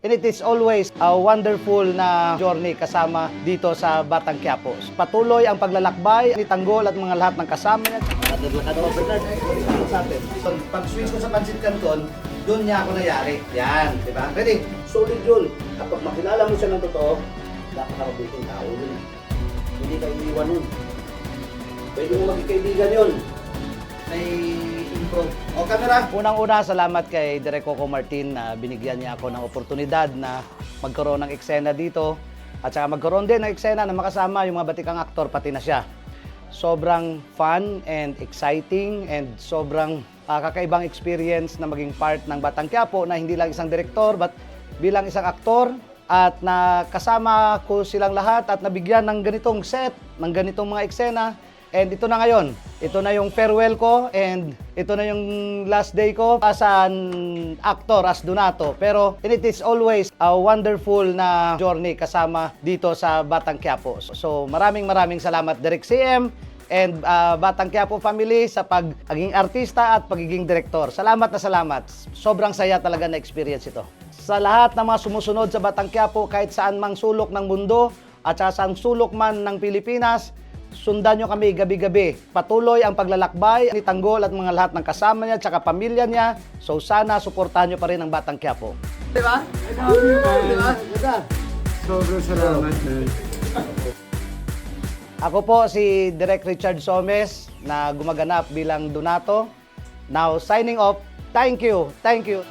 And it is always a wonderful na journey kasama dito sa Batang Quiapo. Patuloy ang paglalakbay ni Tanggol at mga lahat ng kasama niya. Pag-switch ko sa Pancit Canton, doon niya ako nayari. Yan, di ba? Ready? Solid yun. Kapag makilala mo siya ng totoo, napakabuting tao yun. Hindi ka iiwan yun. Pwede mo maging kaibigan yun. May improve. O, camera. Unang-una, salamat kay Direk Coco Martin na binigyan niya ako ng oportunidad na magkaroon ng eksena dito. At saka magkaroon din ng eksena na makasama yung mga batikang aktor, pati na siya. Sobrang fun and exciting and sobrang kakaibang experience na maging part ng Batang Quiapo na hindi lang isang direktor but bilang isang aktor at nakasama ko silang lahat at nabigyan ng ganitong set, ng ganitong mga eksena. And ito na ngayon, ito na yung farewell ko and ito na yung last day ko as an actor, as Donato. Pero it is always a wonderful na journey kasama dito sa Batang Quiapo. So maraming salamat Direk CM and Batang Quiapo family sa pagiging artista at pagiging direktor. Salamat na salamat. Sobrang saya talaga na experience ito. Sa lahat ng mga sumusunod sa Batang Quiapo, kahit saan mang sulok ng mundo at sa saan sulok man ng Pilipinas, sundan nyo kami gabi-gabi. Patuloy ang paglalakbay ni Tanggol at mga lahat ng kasama niya at pamilya niya. So sana suportahan nyo pa rin ang Batang Quiapo. Diba? Diba? Sobrang salamat, man. Ako po si Direk Richard Somes na gumaganap bilang Donato. Now signing off. Thank you. Thank you.